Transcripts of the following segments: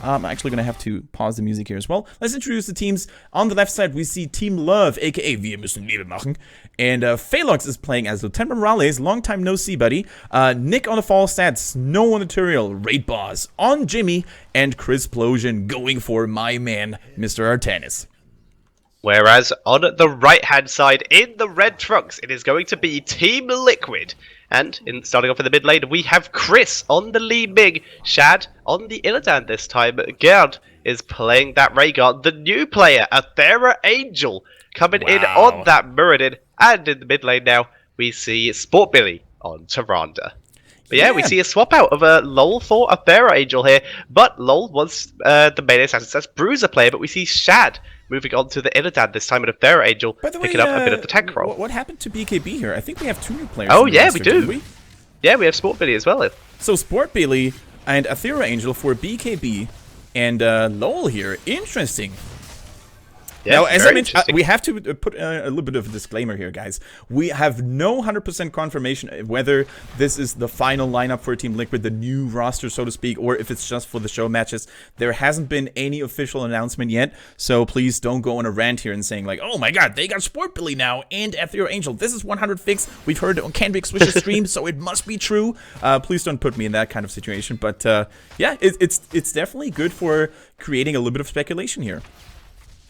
I'm actually going to have to pause the music here as well. Let's introduce the teams. On the left side, we see Team Love, aka Wir müssen Liebe machen. And Phelox is playing as Lieutenant Morales, long time no see, buddy. Nick on the fall stats, Snow on the Turiel, Raid Boss on Jimmy, and Chris Plosion going for my man, Mr. Artanis. Whereas on the right-hand side, in the red trunks, it is going to be Team Liquid. And starting off in the mid lane, we have Chris on the Lee Mig, Shad on the Illidan this time. Gerd is playing that Rhaegar, the new player, Athera Angel, coming in on that Muradin. And in the mid lane now, we see Sport Billy on Tyrande. But yeah, we see a swap out of a LoL for Athera Angel here. But LoL was the main assassin. That's Bruiser player, but we see Shad moving on to the Illidan this time with Athera Angel, picking up a bit of the tank role. What happened to BKB here? I think we have 2 new players. Oh yeah, we do. Yeah, we have Sport Billy as well. So Sport Billy and Athera Angel for BKB and LoL here. Interesting. Yeah, now, as I mentioned, we have to put a little bit of a disclaimer here, guys. We have no 100% confirmation whether this is the final lineup for Team Liquid, the new roster, so to speak, or if it's just for the show matches. There hasn't been any official announcement yet, so please don't go on a rant here and saying like, oh my god, they got Sport Billy now and Athera Angel. This is 100 fix. We've heard it on Canvix Switch's stream, so it must be true. Please don't put me in that kind of situation. But yeah, it's definitely good for creating a little bit of speculation here.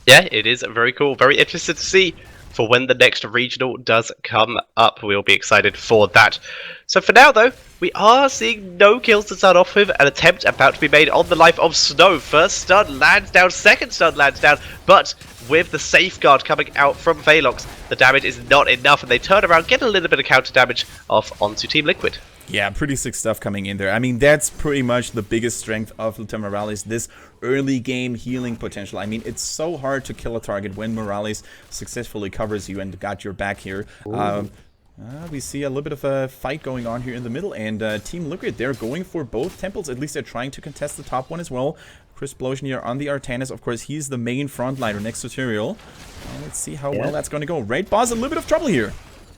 Yeah, it is very cool. Very interested to see for when the next regional does come up. We'll be excited for that. So for now, though, we are seeing no kills to start off with. An attempt about to be made on the life of Snow. First stun lands down, second stun lands down, but with the safeguard coming out from Velox, the damage is not enough, and they turn around, get a little bit of counter damage off onto Team Liquid. Yeah, pretty sick stuff coming in there. I mean, that's pretty much the biggest strength of Lieutenant Morales, this early game healing potential. I mean, it's so hard to kill a target when Morales successfully covers you and got your back here. We see a little bit of a fight going on here in the middle, and Team Liquid, they're going for both temples. At least they're trying to contest the top one as well. Chris Plosion here on the Artanis. Of course, he's the main frontliner next to Tyrael. Let's see how well that's going to go. Raid Boss, a little bit of trouble here.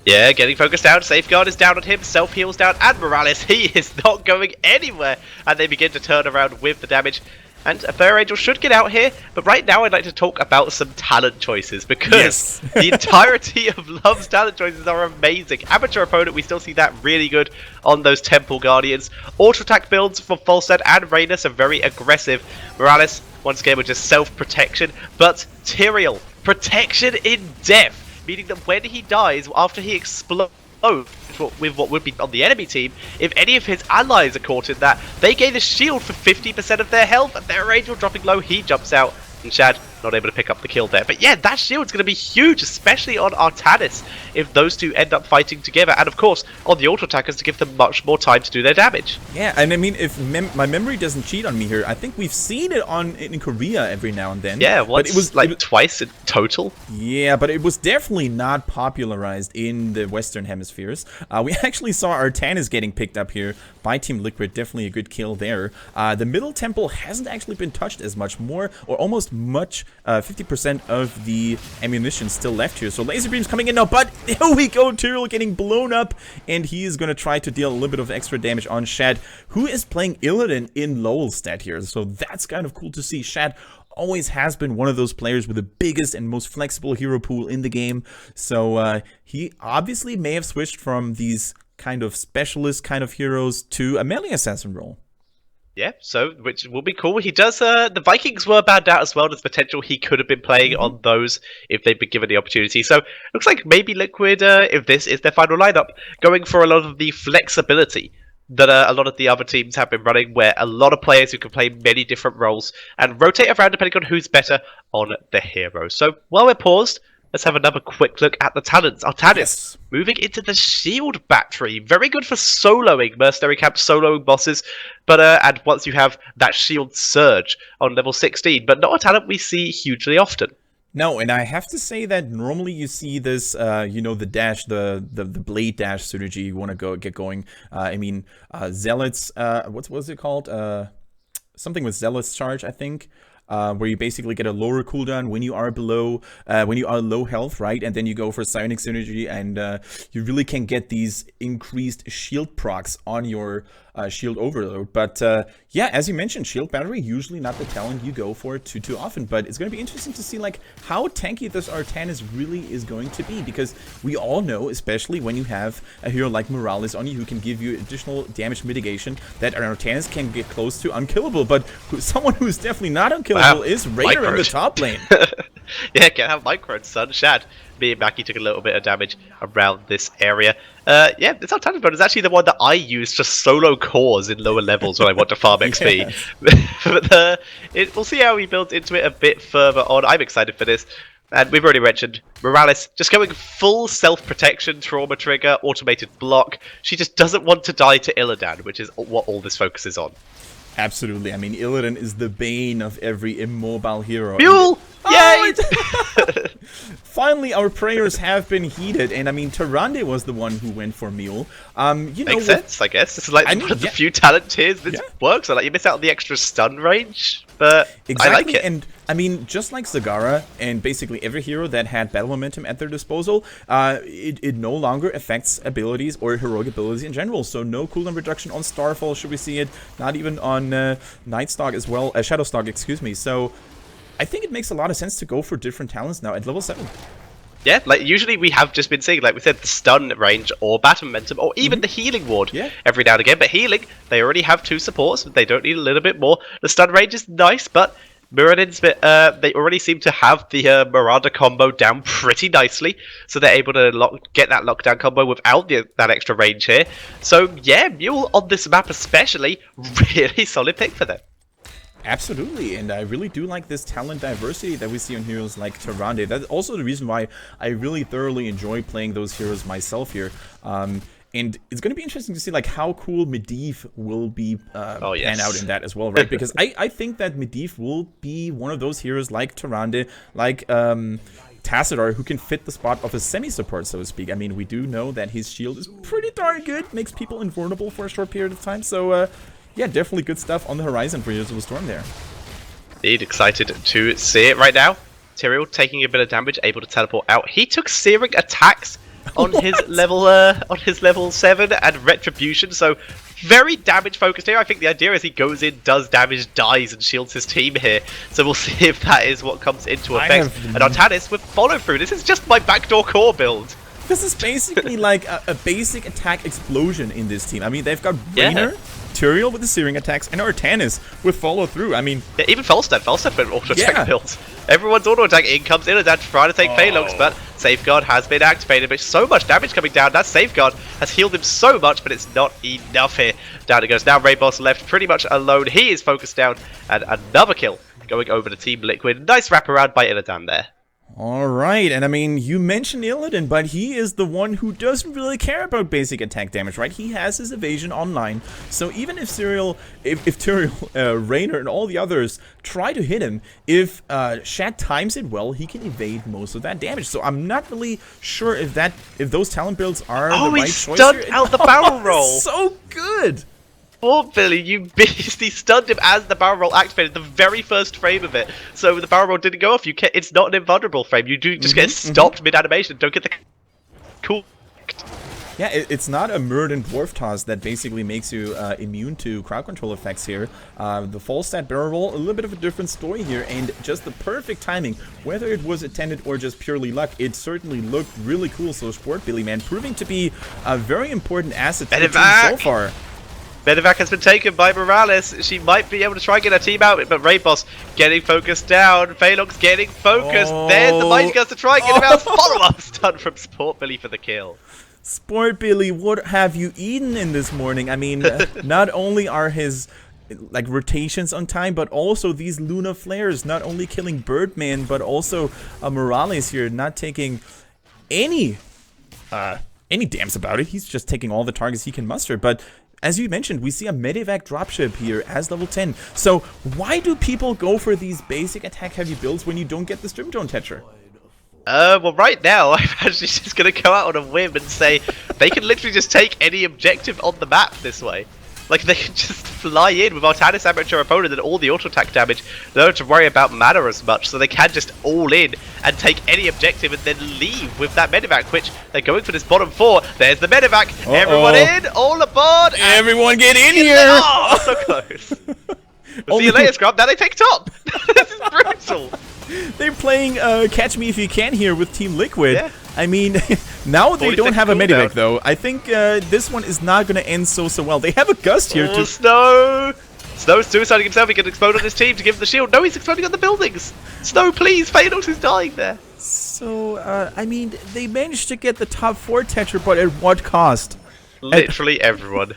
Yeah, getting focused down. Safeguard is down on him. Self-heal's down. And Morales, he is not going anywhere. And they begin to turn around with the damage. And Athera Angel should get out here. But right now, I'd like to talk about some talent choices. Because the entirety of Love's talent choices are amazing. Amateur opponent, we still see that really good on those Temple Guardians. Auto attack builds for Falstad and Rhaenys are very aggressive. Morales, once again, with just self-protection. But Tyrael, protection in depth. Meaning that when he dies, after he explodes with what would be on the enemy team, if any of his allies are caught in that, they gain a shield for 50% of their health, and their Angel dropping low, he jumps out, and Shad not able to pick up the kill there. But yeah, that shield's going to be huge, especially on Artanis, if those two end up fighting together, and of course, on the auto attackers to give them much more time to do their damage. Yeah, and I mean, if my memory doesn't cheat on me here, I think we've seen it in Korea every now and then. Yeah, once, but it was like twice in total. Yeah, but it was definitely not popularized in the Western hemispheres. We actually saw Artanis getting picked up here by Team Liquid. Definitely a good kill there. The middle temple hasn't actually been touched as much, more or almost much. 50% of the ammunition still left here. So laser beams coming in now, but here we go. Tyrael getting blown up, and he is going to try to deal a little bit of extra damage on Shad, who is playing Illidan in LoL stat here. So that's kind of cool to see. Shad always has been one of those players with the biggest and most flexible hero pool in the game. So he obviously may have switched from these kind of specialist kind of heroes to a melee assassin role. Yeah, so, which will be cool. He does, the Vikings were banned out as well. There's potential he could have been playing on those if they'd been given the opportunity. So, looks like maybe Liquid, if this is their final lineup, going for a lot of the flexibility that a lot of the other teams have been running, where a lot of players who can play many different roles and rotate around depending on who's better on the hero. So, while we're paused, let's have another quick look at the talents. Artanis, moving into the shield battery. Very good for soloing mercenary camp, soloing bosses. But and once you have that shield surge on level 16, but not a talent we see hugely often. No, and I have to say that normally you see this, you know, the dash, the blade dash synergy you want to get going. I mean, Zealots, what's it called? Something with Zealots charge, I think. Where you basically get a lower cooldown when you are below, when you are low health, right? And then you go for Psionic Synergy, and you really can get these increased shield procs on your shield overload. But yeah, as you mentioned, shield battery usually not the talent you go for too often. But it's going to be interesting to see like how tanky this Artanis really is going to be, because we all know, especially when you have a hero like Morales on you who can give you additional damage mitigation, that an Artanis can get close to unkillable. But someone who's definitely not unkillable is Raider in the top lane. Yeah, can have micro, son. Shad. Me and Mackie took a little bit of damage around this area. Yeah, this Artanis build is actually the one that I use to solo cores in lower levels when I want to farm XP. But we'll see how he builds into it a bit further on. I'm excited for this. And we've already mentioned Morales just going full self-protection, trauma trigger, automated block. She just doesn't want to die to Illidan, which is what all this focuses on. Absolutely. I mean, Illidan is the bane of every immobile hero. Mule! Yay! Finally, our prayers have been heeded, and I mean, Tyrande was the one who went for Mule. You know, makes sense, I guess. This is like one of the few talent tiers that works. So, like, you miss out on the extra stun range, but exactly, I like it. And I mean, just like Zagara and basically every hero that had battle momentum at their disposal, it no longer affects abilities or heroic abilities in general. So no cooldown reduction on Starfall, should we see it? Not even on Nightstalk as well, Shadowstalk, excuse me. So I think it makes a lot of sense to go for different talents now at level 7. Yeah, like usually we have just been seeing, like we said, the stun range or battle momentum or even the healing ward every now and again. But healing, they already have 2 supports. They don't need a little bit more. The stun range is nice, but Muradin's they already seem to have the Marauder combo down pretty nicely. So they're able to get that lockdown combo without that extra range here. So yeah, Mule on this map especially, really solid pick for them. Absolutely, and I really do like this talent diversity that we see on heroes like Tyrande. That's also the reason why I really thoroughly enjoy playing those heroes myself here. And it's going to be interesting to see like how cool Medivh will be pan out in that as well, right? Because I think that Medivh will be one of those heroes like Tyrande, like Tassadar, who can fit the spot of a semi-support, so to speak. I mean, we do know that his shield is pretty darn good, makes people invulnerable for a short period of time, so yeah, definitely good stuff on the horizon for Heroes of the Storm there. Indeed, excited to see it right now. Tyrael taking a bit of damage, able to teleport out. He took searing attacks on his level 7 and retribution, so very damage focused here. I think the idea is he goes in, does damage, dies, and shields his team here. So we'll see if that is what comes into effect. And Artanis with follow through. This is just my backdoor core build. This is basically like a basic attack explosion in this team. I mean, they've got Raynor, Tyrael with the searing attacks, and Artanis with follow through. I mean, yeah, even Falstad with auto attack builds. Everyone's auto attack. In comes Illidan trying to take Phalanx, but Safeguard has been activated. But so much damage coming down. That Safeguard has healed him so much, but it's not enough here. Down it goes. Now Rainboss left pretty much alone. He is focused down, and another kill going over to Team Liquid. Nice wraparound by Illidan there. Alright, and I mean, you mentioned Illidan, but he is the one who doesn't really care about basic attack damage, right? He has his evasion online, so even if Tyrael, Raynor, and all the others try to hit him, if Shad times it well, he can evade most of that damage. So I'm not really sure if those talent builds are the right choice here. Oh, he stunned out the barrel roll! So good! Poor Billy, you beastie stunned him as the barrel roll activated, the very first frame of it. So the barrel roll didn't go off. It's not an invulnerable frame. You do just get stopped mid-animation. Don't get the cool. Yeah, it's not a Muradin Dwarf Toss that basically makes you immune to crowd control effects here. The Falstad barrel roll, a little bit of a different story here, and just the perfect timing. Whether it was intended or just purely luck, it certainly looked really cool. So Sport Billy, man, proving to be a very important asset for the team so far. Medivac has been taken by Morales. She might be able to try and get her team out, but Rainboss getting focused down. Phalanx getting focused. There's the Mighty Guns to try and get him out. Follow-up stun from Sport Billy for the kill. Sport Billy, what have you eaten in this morning? I mean, not only are his like rotations on time, but also these Luna Flares, not only killing Birdman, but also Morales here, not taking any damns about it. He's just taking all the targets he can muster, but as you mentioned, we see a Medivac dropship here as level 10. So why do people go for these basic attack heavy builds when you don't get the Strim Drone Tetcher? Well, right now, I'm actually just going to go out on a whim and say they can literally just take any objective on the map this way. Like, they can just fly in with Artanis Amateur opponent and all the auto attack damage. They don't have to worry about mana as much, so they can just all in and take any objective and then leave with that medevac, which they're going for this bottom 4. There's the medevac. Everyone in, all aboard. Everyone get in here. Oh, so close. See you later, Scrub. Now they take top. This is brutal. They're playing Catch Me If You Can here with Team Liquid. Yeah. I mean, now they don't have a cooldown. medevac though. I think this one is not going to end so well. They have a Gust here Oh, too. Snow! Snow's suiciding himself. He can explode on his team to give him the shield. No, he's exploding on the buildings. Snow, please. Phaedos is dying there. So, I mean, they managed to get the top 4 Tetcher, but at what cost? Literally everyone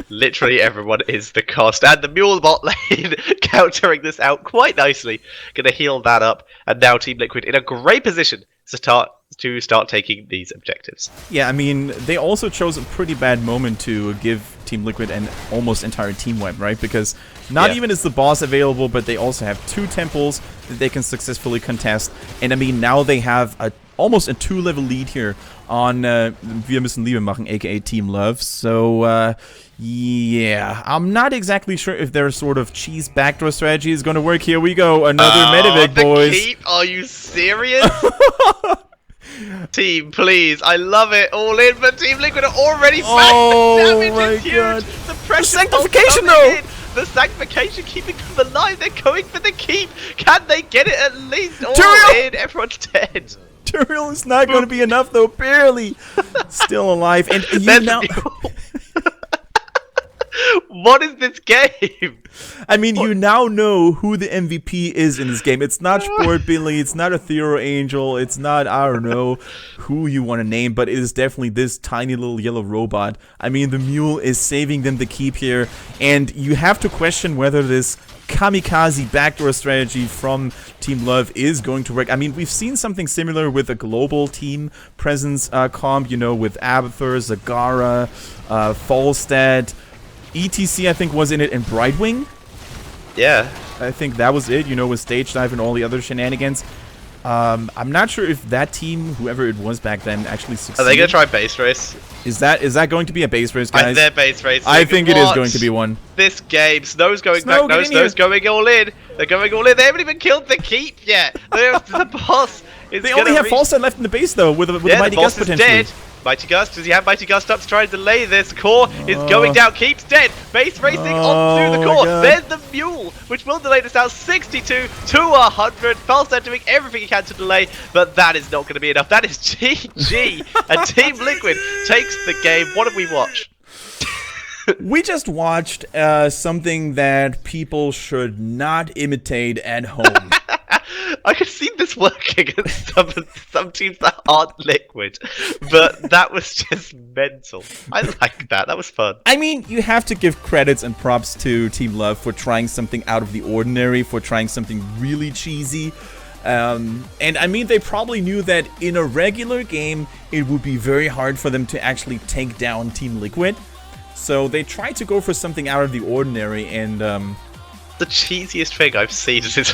is the cost. And the Mule bot lane countering this out quite nicely. Gonna heal that up. And now Team Liquid in a great position to start taking these objectives. Yeah, I mean, they also chose a pretty bad moment to give Team Liquid an almost entire team wipe, right? Because not even is the boss available, but they also have 2 temples that they can successfully contest. And I mean, now they have almost a 2-level lead here on Wir müssen Liebe machen, aka Team Love. So, yeah, I'm not exactly sure if their sort of cheese backdoor strategy is going to work. Here we go, another medevac, boys. Keep? Are you serious? Team, please, I love it. All in, but Team Liquid are already back. Oh The damage my is huge. God. The pressure sanctification, coming though. in. The sanctification keeping them alive. They're going for the keep. Can they get it at least? All Turiel! in, everyone's dead. Turiel is not going to be enough, though, barely. Still alive, and you There's now... What is this game? I mean, you now know who the MVP is in this game. It's not Sport Billy, it's not Ethereal Angel, it's not, I don't know, who you want to name, but it is definitely this tiny little yellow robot. I mean, the Mule is saving them the keep here, and you have to question whether this kamikaze backdoor strategy from Team Love is going to work. I mean, we've seen something similar with a global team presence comp, you know, with Abathur, Zagara, Falstad, ETC, I think, was in it, and Brightwing. Yeah. I think that was it, you know, with Stage Dive and all the other shenanigans. I'm not sure if that team, whoever it was back then, actually succeeded. Are they going to try base race? Is that going to be a base race, guys? They're base racing. I think it is going to be one. This game, Snow's going Snow, back. No, Snow's going all in. They're going all in. They haven't even killed the keep yet. The boss is They only have Falstad left in the base, though, with a Mighty Gust potentially. Dead. Mighty Gust, does he have Mighty Gust up to try and delay this? Core is going down, keeps dead, base racing onto the core. There's the Mule, which will delay this out 62 to 100. Falstad doing everything he can to delay, but that is not going to be enough. That is GG, and Team Liquid takes the game. What did we watch? We just watched something that people should not imitate at home. I could see this working against some teams that aren't Liquid, but that was just mental. I like that. That was fun. I mean, you have to give credits and props to Team Love for trying something out of the ordinary, for trying something really cheesy. And I mean, they probably knew that in a regular game, it would be very hard for them to actually take down Team Liquid. So they tried to go for something out of the ordinary, and the cheesiest thing I've seen since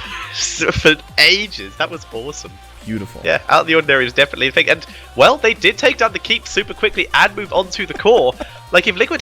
for ages. That was awesome. Beautiful. Yeah, out of the ordinary is definitely a thing. And, well, they did take down the keep super quickly and move on to the core. Like, if Liquid